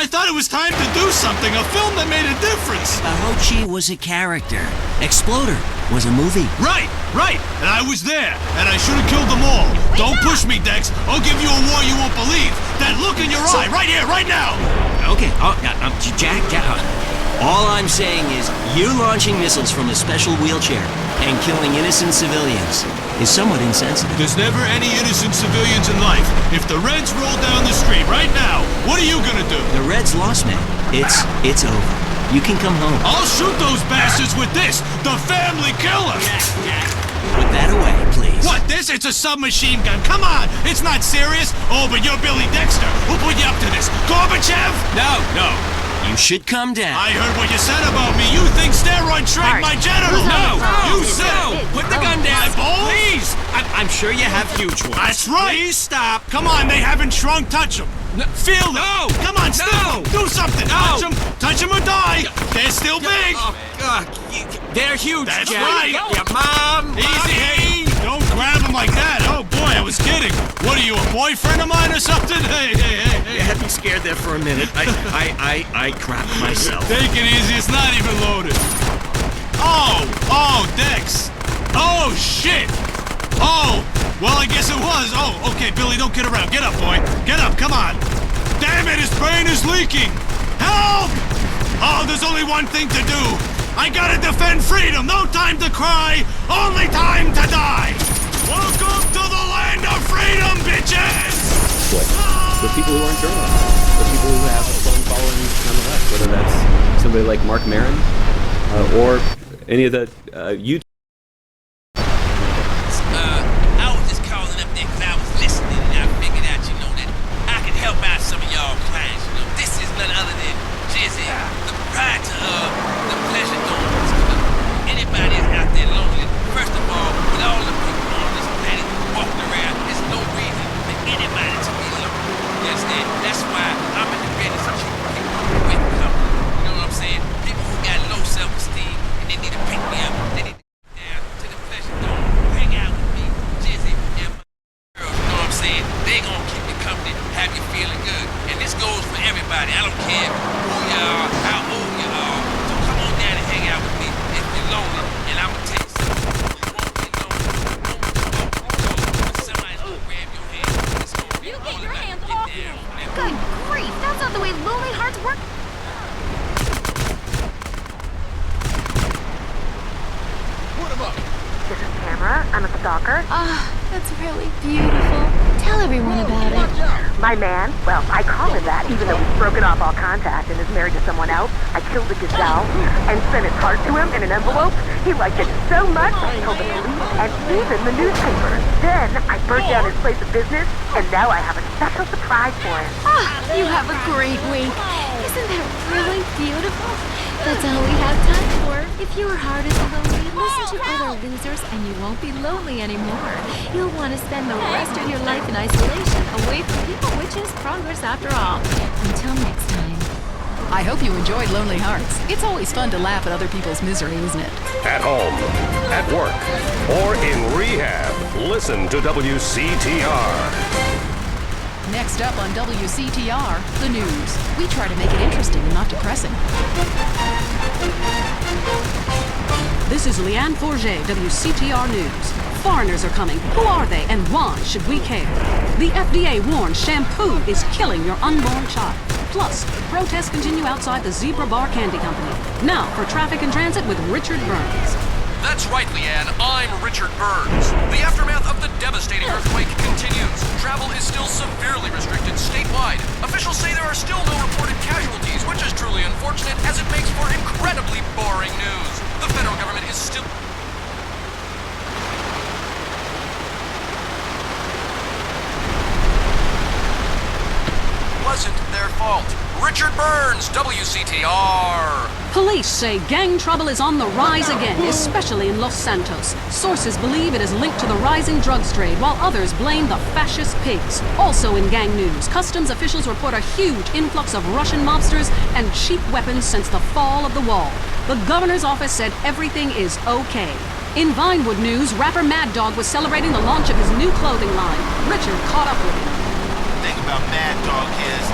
I thought it was time to do something, a film that made a difference. Bahochi was a character. Exploder was a movie. Right. And I was there, and I should have killed them all. Don't push me, Dex. I'll give you a war you won't believe. That look in your eye, right here, right now. Okay, Jack, all I'm saying is you launching missiles from a special wheelchair and killing innocent civilians is somewhat insensitive. There's never any innocent civilians in life. If the Reds roll down the street right now, what are you gonna do? The Reds lost, man. It's over. You can come home. I'll shoot those bastards with this, the family killer! Jack, put that away, please. What, this? It's a submachine gun. Come on, it's not serious. Oh, but you're Billy Dexter. Who put you up to this? Gorbachev? No. You should come down. I heard what you said about me. You think steroid shrank my genitals? No. You said Put the gun down. Please. I'm sure you have huge ones. That's right. Please stop. Come on, they haven't shrunk. Touch them. Feel them. No. Come on, sniff them. Do something. No. Touch them or die. They're still big. Oh, God. They're huge, That's Jack. right. Your mom. Easy, Mommy. hey. Don't grab them like that. Oh, boy, I was kidding. What are you, a boyfriend of mine or something? Hey. You had me scared there for a minute. I crapped myself. Take it easy. It's not even loaded. Oh, Dex. Oh, shit. Oh, well, I guess it was. Oh, okay, Billy, don't get around. Get up, boy. Get up, come on. Damn it, his brain is leaking. Help! Oh, there's only one thing to do. I gotta defend freedom. No time to cry. Only time to die. Welcome to the land of freedom, bitches! The people who aren't journalists, the people who have a strong following on the left, whether that's somebody like Mark Maron or any of the YouTube. I was just calling up there because I was listening and I figured out, that I could help out some of y'all clients. This is none other than Jizzy, the proprietor of the Pleasure Domes. Anybody that's out there lonely, first of all, with all the people on this planet walking around, there's no reason for anybody to be lonely. You understand? That's why I'm in the business of keeping people with company. You know what I'm saying? People who got low self-esteem and they need to pick me up. They need to go down to the Pleasure Dome, hang out with me, Jizzy, and my girls. You know what I'm saying? They gonna keep you company, have you feeling good. And this goes for everybody. I don't care who you are, how old you are. So come on down and hang out with me if you're lonely. And I'm gonna tell you something. You won't get lonely. Somebody's gonna grab your hand. It's gonna be You all get your about hands get off down. me! Good grief, that's not the way Lonely Hearts work. This is Tamara. I'm a stalker. That's really beautiful. Tell everyone about it. My man, well, I call him that, even though he's broken off all contact and is married to someone else. I killed the gazelle and sent his heart to him in an envelope. He liked it so much, he told the police and even the newspaper. Then I burnt down his place of business, and now I have a special surprise for him. You have a great week. Isn't that really beautiful? That's all we have time for. If your heart is lonely, listen to other losers and you won't be lonely anymore. You'll want to spend the rest of your life in isolation, away from people, which is progress after all. Until next time. I hope you enjoyed Lonely Hearts. It's always fun to laugh at other people's misery, isn't it? At home, at work, or in rehab, listen to WCTR. Next up on WCTR, the news. We try to make it interesting and not depressing. This is Leanne Forget, WCTR News. Foreigners are coming. Who are they and why should we care? The FDA warns shampoo is killing your unborn child. Plus, protests continue outside the Zebra Bar Candy Company. Now for traffic and transit with Richard Burns. That's right, Leanne. I'm Richard Burns. The aftermath of the devastating earthquake continues. Travel is still severely restricted statewide. Officials say there are still no reported casualties, which is truly unfortunate as it makes for incredibly boring news. The federal government is still... wasn't their fault. Richard Burns, WCTR. Police say gang trouble is on the rise again, especially in Los Santos. Sources believe it is linked to the rising drugs trade, while others blame the fascist pigs. Also in gang news, customs officials report a huge influx of Russian mobsters and cheap weapons since the fall of the wall. The governor's office said everything is okay. In Vinewood news, rapper Mad Dog was celebrating the launch of his new clothing line. Richard caught up with him. The thing about Mad Dog is,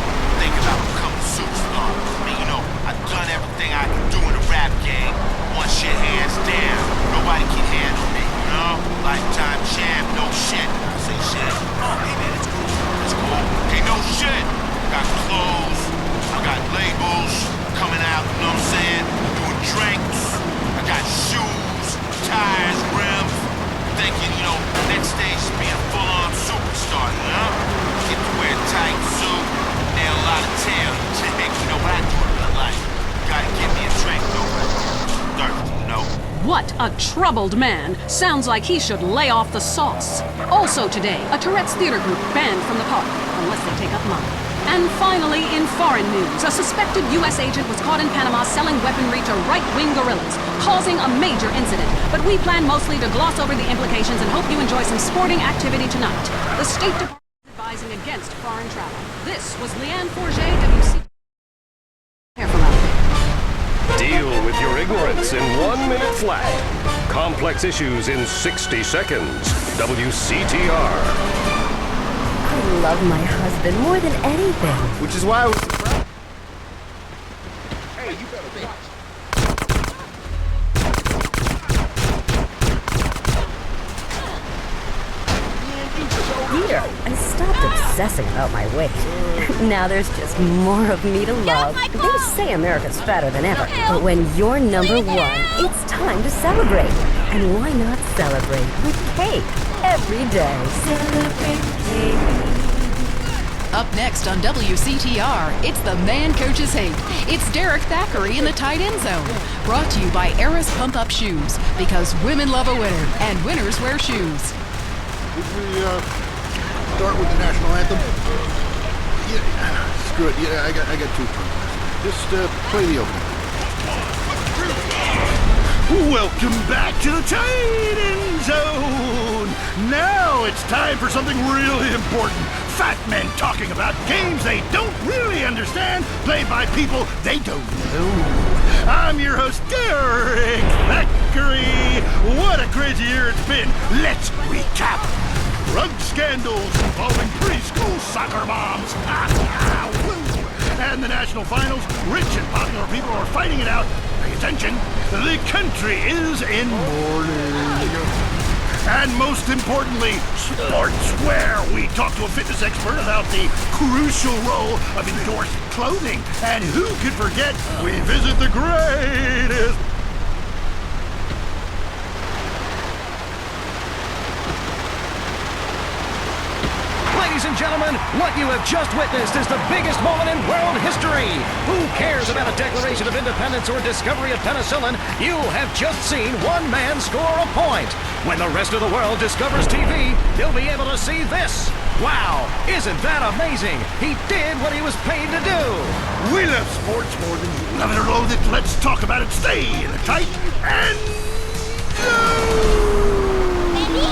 think about him coming soon. vegetables coming out, you know what I'm saying? Doing drinks. I got shoes, tires, rims. Thinking, you know, next stage is being a full-on superstar, you know? Get to wear a tight suit, nail a lot of tail. You know what I do in my life? Gotta give me a drink, though. Thirsty, you know? What a troubled man. Sounds like he should lay off the sauce. Also today, a Tourette's theater group banned from the park, unless they take up mine. And finally, in foreign news, a suspected U.S. agent was caught in Panama selling weaponry to right-wing guerrillas, causing a major incident. But we plan mostly to gloss over the implications and hope you enjoy some sporting activity tonight. The State Department is advising against foreign travel. This was Leanne Forget, WC. Careful out. Deal with your ignorance in 1 minute flat. Complex issues in 60 seconds. WCTR. I love my husband more than anything. Which is why I was surprised. Hey, you better watch. Peter, I stopped obsessing about my weight. Now there's just more of me to love. They say America's fatter than ever, but when you're number one, it's time to celebrate. And why not celebrate with cake every day? Celebrate cake. Up next on WCTR, it's the Man Coaches Hate. It's Derek Thackeray in the tight end zone. Brought to you by Eris Pump Up Shoes, because women love a winner, and winners wear shoes. Would we start with the national anthem? Yeah, screw it. Yeah, I got 2 tunes. Just play the opening. Welcome back to the tight end zone. Now it's time for something really important. Fat men talking about games they don't really understand, played by people they don't know. I'm your host, Derek Thackeray. What a crazy year it's been. Let's recap. Drug scandals involving preschool soccer moms. And the national finals, rich and popular people are fighting it out. Pay attention. The country is in mourning. And most importantly, sportswear. We talk to a fitness expert about the crucial role of endorsed clothing. And who could forget, we visit the greatest. Ladies and gentlemen, what you have just witnessed is the biggest moment in world history. Who cares about a Declaration of Independence or discovery of penicillin? You have just seen one man score a point. When the rest of the world discovers TV, they'll be able to see this. Wow, isn't that amazing? He did what he was paid to do. We love sports more than you. Love it or loathe it, let's talk about it. Stay in the tight and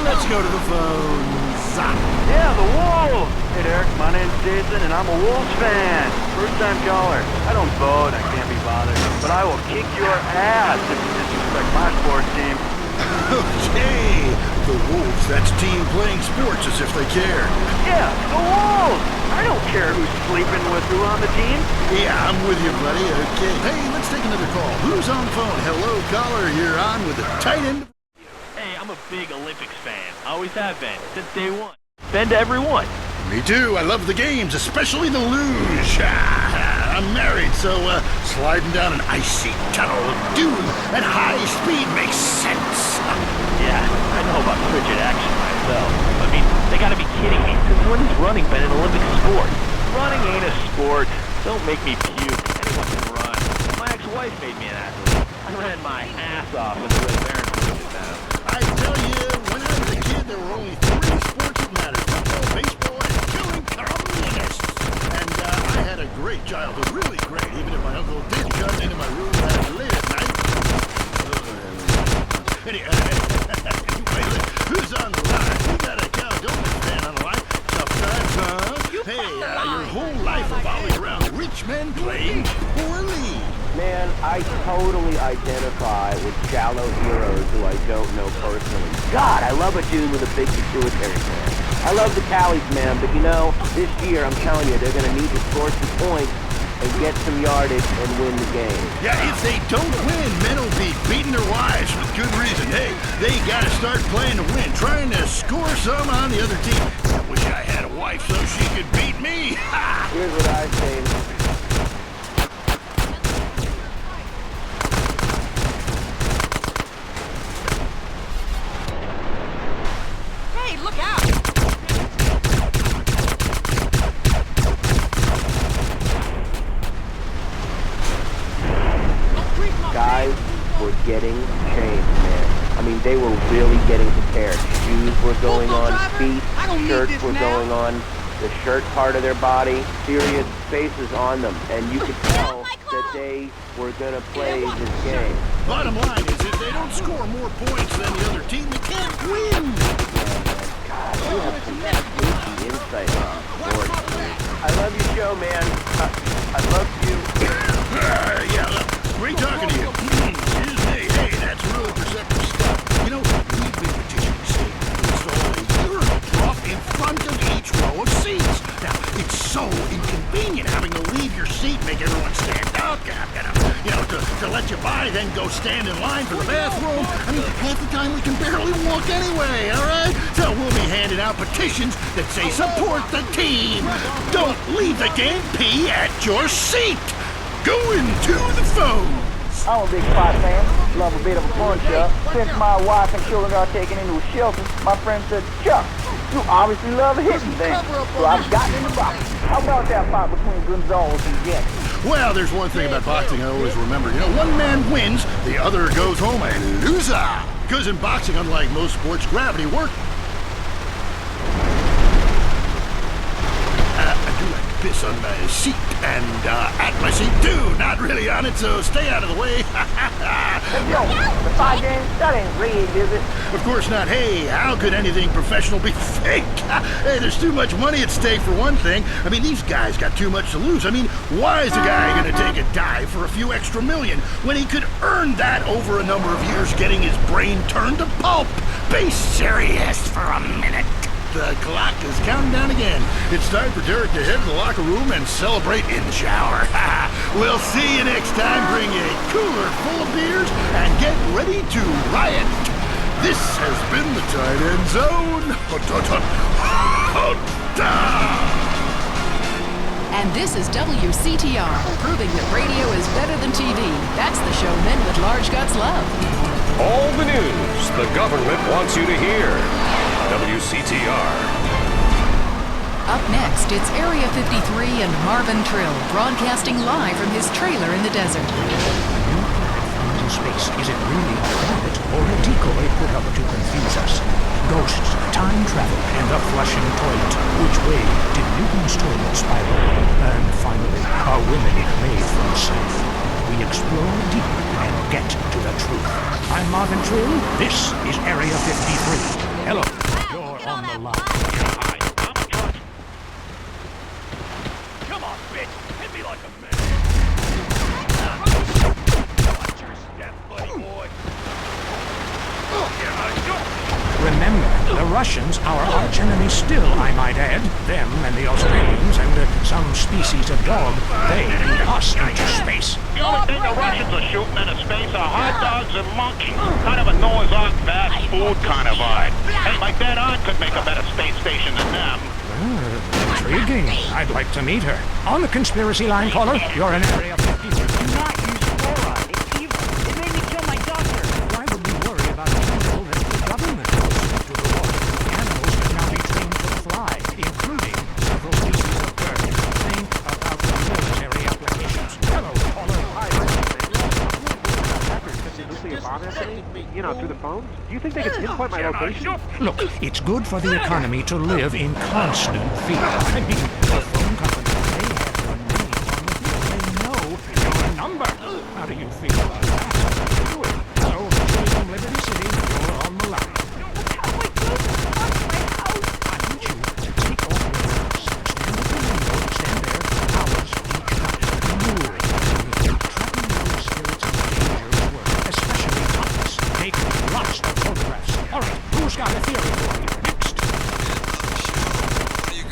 let's go to the phones. Yeah, the Wolves! Hey Derek, my name's Jason and I'm a Wolves fan. First time caller. I don't vote, I can't be bothered, but I will kick your ass if you disrespect my sports team. Okay, the Wolves, that's team playing sports as if they care. Yeah, the Wolves! I don't care who's sleeping with who on the team. Yeah, I'm with you, buddy. Okay, hey, let's take another call. Who's on the phone? Hello, caller, you're on with the tight end. Hey, I'm a big Olympics fan. Always have been, since day one. Been to every one. Me too. I love the games, especially the luge. I'm married, so sliding down an icy tunnel of doom at high speed makes sense. Yeah, I know about frigid action myself. I mean, they gotta be kidding me. Since when has running been an Olympic sport? Running ain't a sport. Don't make me puke. Anyone can run. My ex-wife made me an athlete. I ran my ass off in the Red Baron now. I tell you, when I was a kid, there were only 3 sports that mattered. Football, baseball, and killing communists. And I had a great childhood, really great, even if my uncle did come into my room late at night. Anyway, who's on the line? We got a Caledonia fan on the line. Sometimes, hey, your whole life revolving around rich men playing poorly. Man, I totally identify with shallow heroes who I don't know personally. God, I love a dude with a big pituitary gland. I love the Callies, man, but you know, this year, I'm telling you, they're going to need to score some points and get some yardage and win the game. Yeah, if they don't win, men will be beating their wives with good reason. Hey, they got to start playing to win, trying to score some on the other team. I wish I had a wife so she could beat me. Here's what I say. getting changed, man. I mean, they were really getting prepared. Shoes were going on, feet, shirts were going on, the shirt part of their body, serious faces on them, and you could tell that they were gonna play this game. Bottom line is, if they don't score more points than the other team, they can't win. God, you have some sneaky insight on sports, dude. I love your show, man. I love you. Yeah, look, great talking to you. Excuse me. Hey, that's really perceptive stuff. You know, we've been petitioning the state to install a urinal trough in front of each row of seats. Now, it's so inconvenient having to leave your seat, make everyone stand up, you know, to let you by, then go stand in line for the bathroom. I mean, half the time we can barely walk anyway, all right? So we'll be handing out petitions that say support the team. Don't leave the game, pee at your seat. Going to the phone. I'm a big pot fan. Love a bit of a punch-up. Since my wife and children got taken into a shelter, my friend said, Chuck, you obviously love hitting things. So I've gotten in the box. How about that fight between Gonzalez and Jackson? Well, there's one thing about boxing I always remember. You know, one man wins, the other goes home a loser. Because in boxing, unlike most sports, gravity works. I do like to piss on my seat and at my seat too. Not really on it, so stay out of the way. Yo, the fight game, that ain't rigged, is it? Of course not. Hey, how could anything professional be fake? Hey, there's too much money at stake for one thing. I mean, these guys got too much to lose. I mean, why is a guy gonna take a dive for a few extra million when he could earn that over a number of years getting his brain turned to pulp? Be serious for a minute. The clock is counting down again. It's time for Derek to head to the locker room and celebrate in the shower. We'll see you next time. Bring a cooler full of beers and get ready to riot. This has been the Tight End Zone. And this is WCTR, proving that radio is better than TV. That's the show men with large guts love. All the news the government wants you to hear. WCTR. Up next, it's Area 53 and Marvin Trill, broadcasting live from his trailer in the desert. In space, is it really a planet or a decoy put up to confuse us? Ghosts, time travel, and a flushing toilet. Which way did Newton's toilet spiral? And finally, are women made from self? We explore deep and get to the truth. I'm Marvin Trill. This is Area 53. Hello. You're on the line. Hi, I'm George. Come on, bitch. Hit me like a man. Watch your step, buddy boy. Remember, the Russians, our archenemy still, I might add. Them and the Australians and some species of dog, they lead us into space. The only thing the Russians are shooting into space are hot dogs and monkeys. Kind of a Noah's Ark fast food kind of vibe. Hey, my dead aunt could make a better space station than them. Intriguing. I'd like to meet her. On the conspiracy line, caller, you're in Area 53. Do not use fluoride. It's evil. It made me kill my doctor. Why would we worry about a chemical that the government puts into the water? Animals can now be trained to fly, including several species of birds. Think about the military applications. Hello, caller. Nuclear bomb happening? You know, through the phone? Do you think they could pinpoint my location? Look, it's good for the economy to live in constant fear. I mean, the phone company, they have your name on the bill. They know your number. How do you feel about that? Do it. Hello, Julie from Liberty City. You're on the line. I want you to take off your gloves. Stand at the window. Stand there for hours each night. Move. Tracking those spirits and dangers work, especially topless. Take lots of photographs. All right, who's got a theory for you? Next.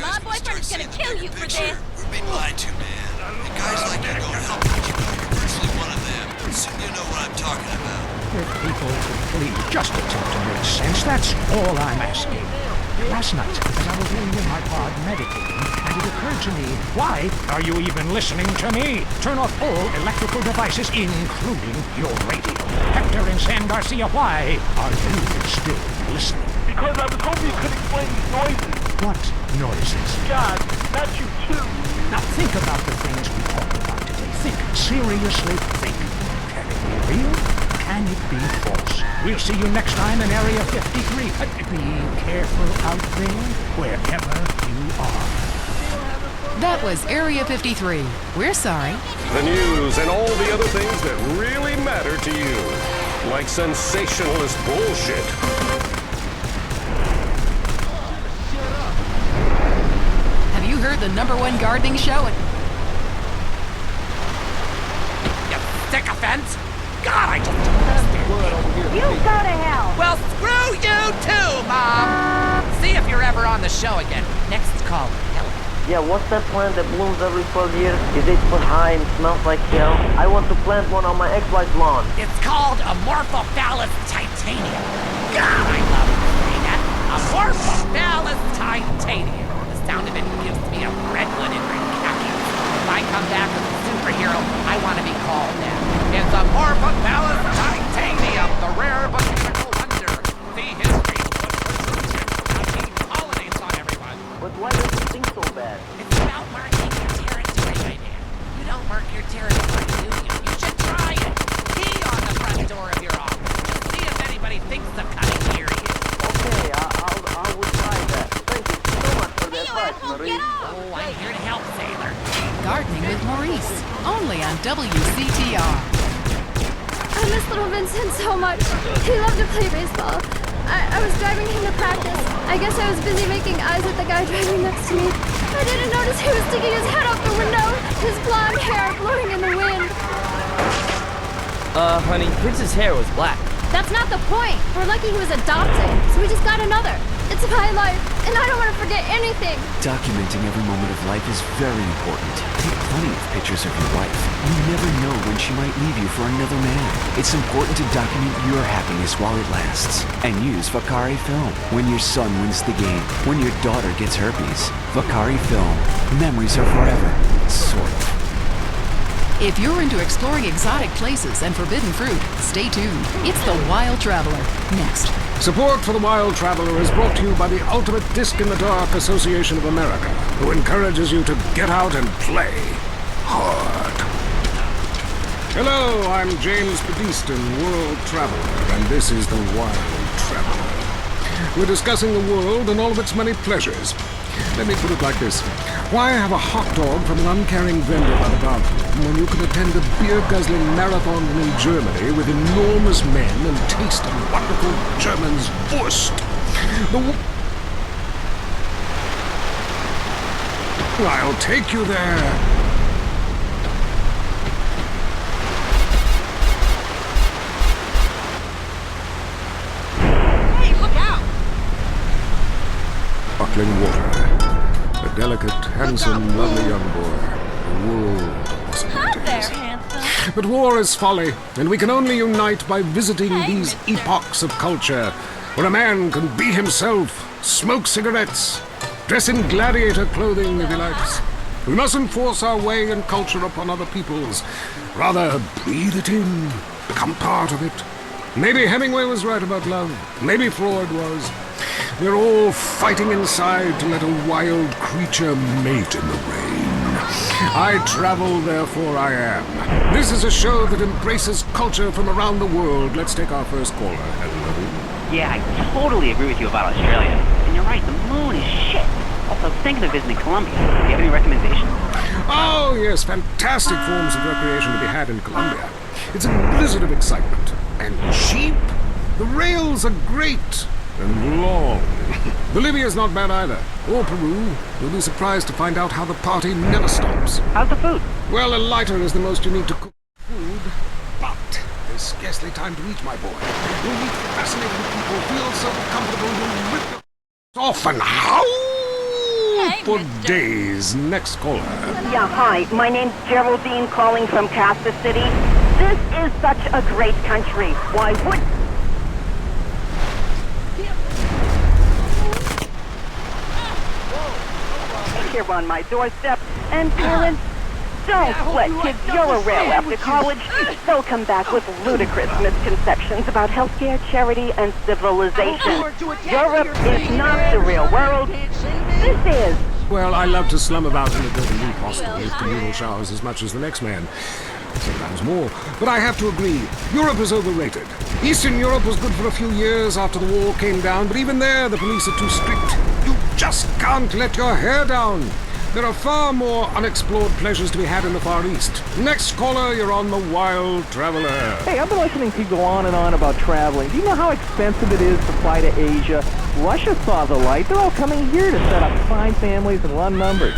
My boyfriend's gonna kill you for this. We're being lied to, man. And guys like you don't help much. You're virtually one of them. Soon you know what I'm talking about. If people could please just attempt to make sense, that's all I'm asking. Last night, as I was laying in my pod meditating, and it occurred to me, why are you even listening to me? Turn off all electrical devices, including your radio. Hector and San Garcia, why are you still listening? Because I was hoping you could explain these noises. What noises? God, not you too. Now think about the things we talked about today. Think seriously. Think. Can it be real? Can can it be false? We'll see you next time in Area 53. Be careful out there, wherever you are. That was Area 53. We're sorry. The news and all the other things that really matter to you. Like sensationalist bullshit. Have you heard the #1 gardening show? You sycophant! God, I just don't understand. You go to hell! Well, screw you too, Mom! See if you're ever on the show again. Next call, Helen. Yeah, what's that plant that blooms every 12 years? Is 8 foot high and smells like hell? I want to plant one on my ex-wife's lawn. It's called Amorphophallus titanium. God, I love saying that. Amorphophallus titanium. The sound of it gives me a redwood in my khakis. If I come back as a superhero, I want to be called that. It's Amorphophallus titanium, the rare botanical wonder. The history of pollinates on everyone. But why does it stink so bad? It's about marking your territory, my man. You don't mark your territory, do you? You should try it. Key on the front door of your office. Just see if anybody thinks of coming near you. Okay, I will try that. Thank you so much for the advice, Marie. Oh, I'm here to help, sailor. Gardening with Maurice, only on WCTR. I miss little Vincent so much. He loved to play baseball. I was driving him to practice. I guess I was busy making eyes at the guy driving next to me. I didn't notice he was sticking his head out the window, his blonde hair blowing in the wind. Honey, Vince's hair was black. That's not the point. We're lucky he was adopted, so we just got another. It's my life, and I don't want to forget anything. Documenting every moment of life is very important. Take plenty of pictures of your wife. You never know when she might leave you for another man. It's important to document your happiness while it lasts. And use Vakari Film. When your son wins the game. When your daughter gets herpes. Vakari Film. Memories are forever. Sort of. If you're into exploring exotic places and forbidden fruit, stay tuned. It's The Wild Traveler. Next. Support for The Wild Traveler is brought to you by the Ultimate Disc in the Dark Association of America, who encourages you to get out and play hard. Hello, I'm James Pedestin, World Traveler, and this is The Wild Traveler. We're discussing the world and all of its many pleasures. Let me put it like this. Why have a hot dog from an uncaring vendor by the garden when you can attend a beer-guzzling marathon in Germany with enormous men and taste a wonderful German's Wurst? I'll take you there. Hey, look out! Sparkling water. A delicate, handsome, lovely young boy. A world of possibilities. But war is folly, and we can only unite by visiting these epochs of culture, where a man can be himself, smoke cigarettes, dress in gladiator clothing if he likes. We mustn't force our way and culture upon other people's. Rather, breathe it in, become part of it. Maybe Hemingway was right about love. Maybe Freud was. We're all fighting inside to let a wild creature mate in the rain. I travel, therefore I am. This is a show that embraces culture from around the world. Let's take our first caller. Hello. Yeah, I totally agree with you about Australia. And you're right, the moon is shit. Also, thinking of visiting Colombia. Do you have any recommendations? Oh, yes, fantastic forms of recreation to be had in Colombia. It's a blizzard of excitement. And cheap. The rails are great. And long. Bolivia's not bad either. Or Peru. You'll be surprised to find out how the party never stops. How's the food? Well, a lighter is the most you need to cook food. But there's scarcely time to eat, my boy. You'll meet fascinating people, feel so comfortable you'll rip them off and howl for days. Next caller. Yeah, hi. My name's Geraldine calling from Kansas City. This is such a great country. Why would... Here on my doorstep, and parents, don't let kids Euro rail after college. They'll come back with ludicrous misconceptions about healthcare, charity, and civilization. Europe is not the real world. This is. Well, I love to slum about in a dirty loop hostel with communal showers as much as the next man. sometimes more. But I have to agree, Europe is overrated. Eastern Europe was good for a few years after the wall came down, but even there the police are too strict. You just can't let your hair down. There are far more unexplored pleasures to be had in the Far East. Next caller, you're on the Wild Traveler. Hey, I've been listening to you go on and on about traveling. Do you know how expensive it is to fly to Asia? Russia saw the light. They're all coming here to set up fine families and run numbers.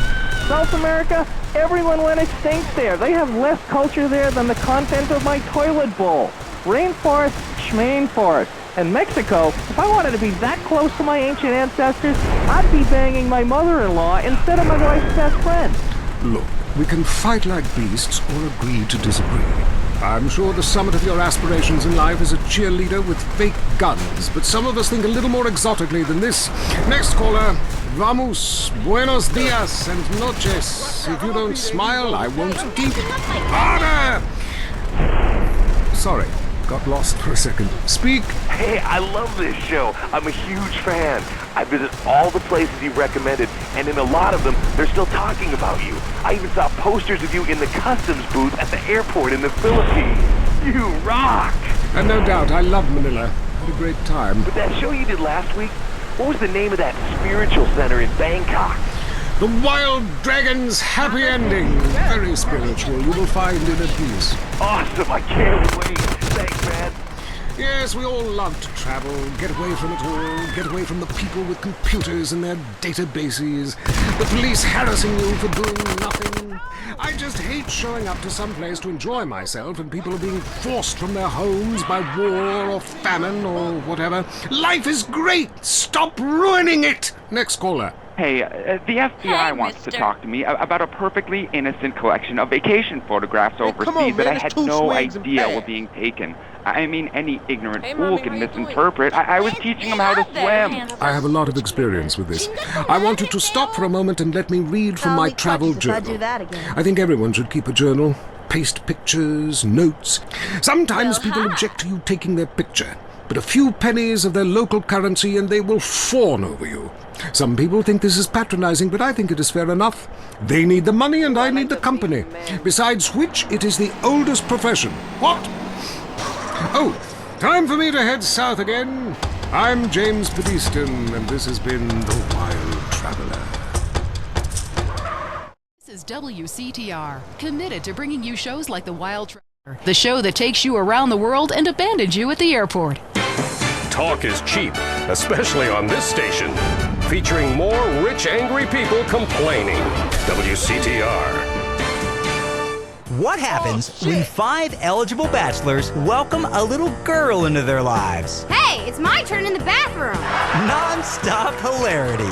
South America, everyone went extinct there. They have less culture there than the content of my toilet bowl. Rainforest, schmain forest. And Mexico, if I wanted to be that close to my ancient ancestors, I'd be banging my mother-in-law instead of my wife's best friend. Look, we can fight like beasts or agree to disagree. I'm sure the summit of your aspirations in life is a cheerleader with fake guns, but some of us think a little more exotically than this. Next caller, vamos, buenos dias and noches. If you don't smile, I won't keep. Order! Sorry, got lost for a second. Speak. Hey, I love this show. I'm a huge fan. I visit all the places you recommended, and in a lot of them, they're still talking about you. I even saw posters of you in the customs booth at the airport in the Philippines. You rock! And no doubt, I love Manila. Had a great time. But that show you did last week, what was the name of that spiritual center in Bangkok? The Wild Dragon's Happy Ending. Very spiritual. You will find inner peace. Awesome. I can't wait. Thanks, man. Yes, we all love to travel, get away from it all, get away from the people with computers and their databases, the police harassing you for doing nothing. I just hate showing up to some place to enjoy myself and people are being forced from their homes by war or famine or whatever. Life is great! Stop ruining it! Next caller. Hey, the FBI wants to talk to me about a perfectly innocent collection of vacation photographs overseas that I had no idea were being taken. I mean, any ignorant fool can misinterpret. I was teaching them how to swim. I have a lot of experience with this. I want you to stop for a moment and let me read from my travel journal. I think everyone should keep a journal. Paste pictures, notes. Sometimes people object to you taking their picture, but a few pennies of their local currency and they will fawn over you. Some people think this is patronizing, but I think it is fair enough. They need the money and I need the company. Besides which, it is the oldest profession. What? Oh, time for me to head south again. I'm James Pedeaston, and this has been The Wild Traveler. This is WCTR, committed to bringing you shows like The Wild Traveler, the show that takes you around the world and abandons you at the airport. Talk is cheap, especially on this station. Featuring more rich, angry people complaining. WCTR. What happens when 5 eligible bachelors welcome a little girl into their lives? Hey, it's my turn in the bathroom. Non-stop hilarity.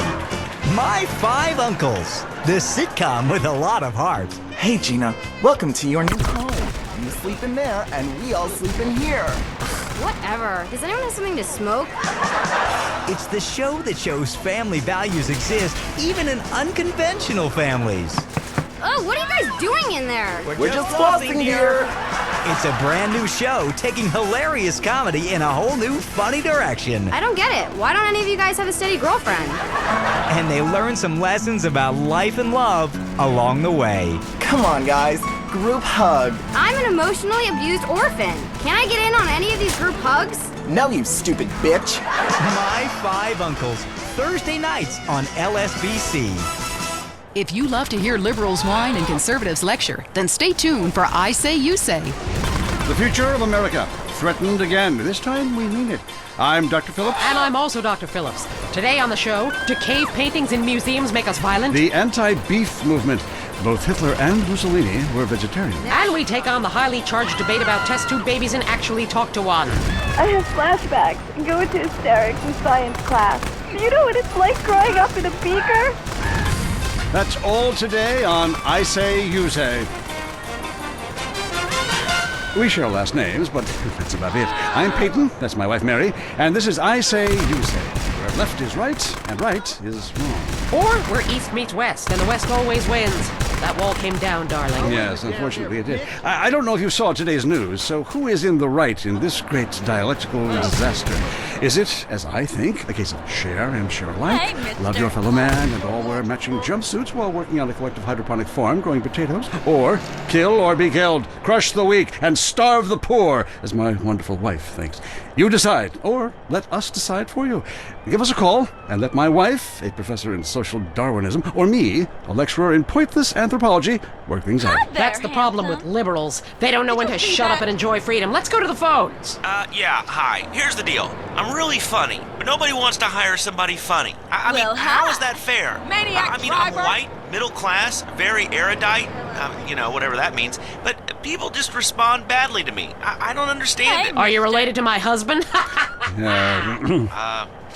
My 5 Uncles, the sitcom with a lot of heart. Hey, Gina, welcome to your new home. You sleep in there, and we all sleep in here. Whatever. Does anyone have something to smoke? It's the show that shows family values exist even in unconventional families. Oh, what are you guys doing in there? We're just flossing here. It's a brand new show taking hilarious comedy in a whole new funny direction. I don't get it. Why don't any of you guys have a steady girlfriend? And they learn some lessons about life and love along the way. Come on, guys. Group hug. I'm an emotionally abused orphan. Can I get in on any of these group hugs? No, you stupid bitch. My 5 Uncles, Thursday nights on LSBC. If you love to hear liberals whine and conservatives lecture, then stay tuned for I Say, You Say. The future of America, threatened again. This time we mean it. I'm Dr. Phillips. And I'm also Dr. Phillips. Today on the show, do cave paintings in museums make us violent? The anti-beef movement. Both Hitler and Mussolini were vegetarian. And we take on the highly charged debate about test tube babies and actually talk to one. I have flashbacks and go into hysterics in science class. Do you know what it's like growing up in a beaker? That's all today on I Say, You Say. We share last names, but that's about it. I'm Peyton, that's my wife Mary, and this is I Say, You Say, where left is right and right is wrong. Or where East meets West and the West always wins. That wall came down, darling. Yes, unfortunately it did. I don't know if you saw today's news, so who is in the right in this great dialectical disaster? Is it, as I think, a case of share and share alike? Love your fellow man and all wear matching jumpsuits while working on a collective hydroponic farm growing potatoes? Or kill or be killed, crush the weak, and starve the poor, as my wonderful wife thinks? You decide, or let us decide for you. Give us a call, and let my wife, a professor in social Darwinism, or me, a lecturer in pointless anthropology, work things out. That's the problem with liberals. They don't know when to shut up and enjoy freedom. Let's go to the phones. Yeah, hi. Here's the deal. I'm really funny, but nobody wants to hire somebody funny. I mean, how is that fair? Maniac I'm white, middle class, very erudite, whatever that means, but people just respond badly to me. I don't understand it. Are you related to my husband?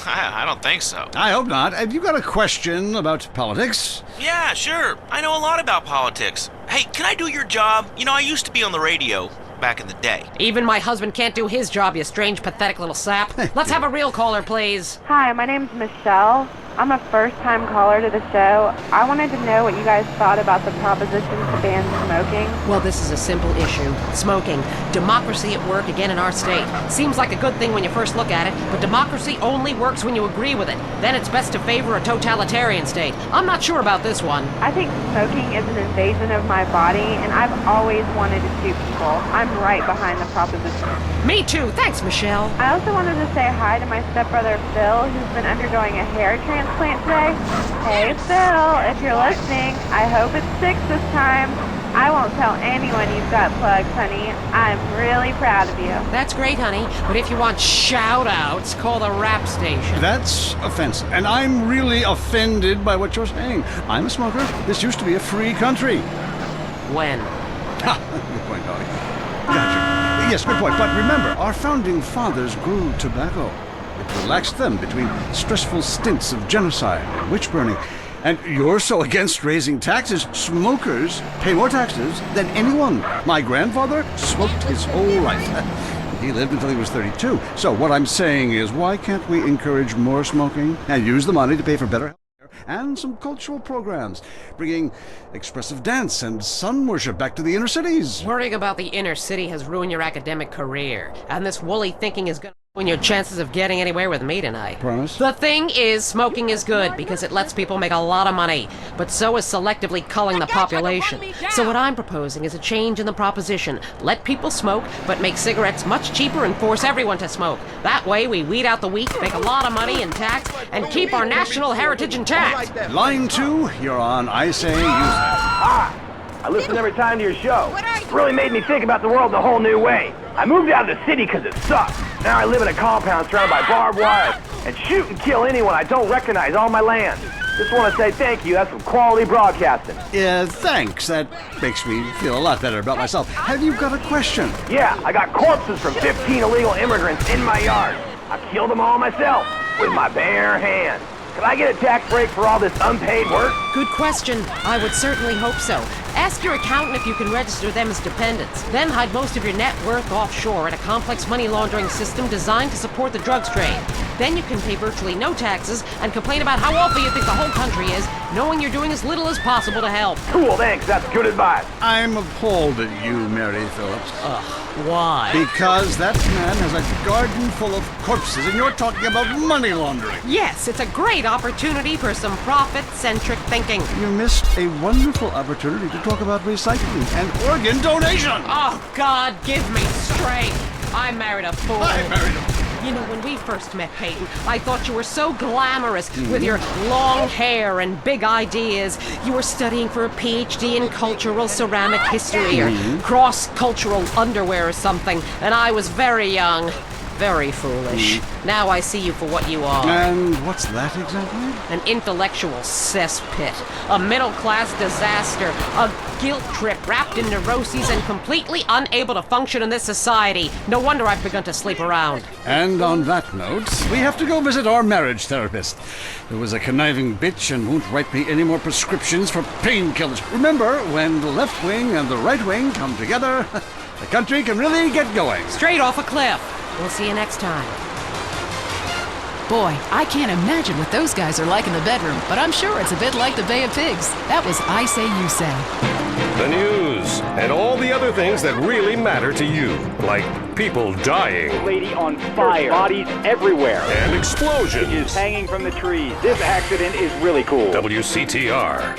I don't think so. I hope not. Have you got a question about politics? Yeah, sure. I know a lot about politics. Hey, can I do your job? I used to be on the radio back in the day. Even my husband can't do his job, you strange, pathetic little sap. Let's have a real caller, please. Hi, my name's Michelle. I'm a first-time caller to the show. I wanted to know what you guys thought about the proposition to ban smoking. Well, this is a simple issue. Smoking. Democracy at work again in our state. Seems like a good thing when you first look at it, but democracy only works when you agree with it. Then it's best to favor a totalitarian state. I'm not sure about this one. I think smoking is an invasion of my body, and I've always wanted to shoot people. I'm right behind the proposition. Me too. Thanks, Michelle. I also wanted to say hi to my stepbrother Phil, who's been undergoing a hair transplant today. Hey Phil, if you're listening, I hope it sticks this time. I won't tell anyone you've got plugs, honey. I'm really proud of you. That's great, honey. But if you want shout-outs, call the rap station. That's offensive, and I'm really offended by what you're saying. I'm a smoker. This used to be a free country. When? Good point, darling. Gotcha. Yes, good point. But remember, our founding fathers grew tobacco. It relaxed them between stressful stints of genocide and witch-burning. And you're so against raising taxes, smokers pay more taxes than anyone. My grandfather smoked his whole life. He lived until he was 32. So what I'm saying is, why can't we encourage more smoking and use the money to pay for better health care and some cultural programs, bringing expressive dance and sun worship back to the inner cities? Worrying about the inner city has ruined your academic career, and this woolly thinking is going to ruin your chances of getting anywhere with me tonight. Promise? The thing is, smoking is good because it lets people make a lot of money, but so is selectively culling the population. So what I'm proposing is a change in the proposition. Let people smoke, but make cigarettes much cheaper and force everyone to smoke. That way we weed out the weak, make a lot of money in tax, and keep our national heritage intact. Line 2, you're on I Say, Use That. I listen every time to your show. It really made me think about the world in a whole new way. I moved out of the city because it sucks. Now I live in a compound surrounded by barbed wire and shoot and kill anyone I don't recognize on my land. Just want to say thank you. That's some quality broadcasting. Yeah, thanks. That makes me feel a lot better about myself. Have you got a question? Yeah, I got corpses from 15 illegal immigrants in my yard. I killed them all myself with my bare hands. Can I get a tax break for all this unpaid work? Good question. I would certainly hope so. Ask your accountant if you can register them as dependents. Then hide most of your net worth offshore in a complex money laundering system designed to support the drugs trade. Then you can pay virtually no taxes and complain about how awful you think the whole country is, knowing you're doing as little as possible to help. Cool, thanks. That's good advice. I'm appalled at you, Mary Phillips. Why? Because that man has a garden full of corpses and you're talking about money laundering. Yes, it's a great opportunity for some profit-centric thinking. You missed a wonderful opportunity to talk about recycling and organ donation. Oh, God, give me strength. I married a fool. You know, when we first met, Peyton, I thought you were so glamorous with your long hair and big ideas. You were studying for a PhD in cultural ceramic history or cross-cultural underwear or something, and I was very young. Very foolish. Now I see you for what you are. And what's that exactly? An intellectual cesspit. A middle-class disaster. A guilt trip wrapped in neuroses and completely unable to function in this society. No wonder I've begun to sleep around. And on that note, we have to go visit our marriage therapist, who is a conniving bitch and won't write me any more prescriptions for painkillers. Remember, when the left wing and the right wing come together, the country can really get going. Straight off a cliff. We'll see you next time. Boy, I can't imagine what those guys are like in the bedroom, but I'm sure it's a bit like the Bay of Pigs. That was I Say You Say. The news, and all the other things that really matter to you, like people dying. Lady on fire, bodies everywhere. And explosions. Is hanging from the trees. This accident is really cool. WCTR.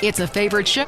It's a favorite show.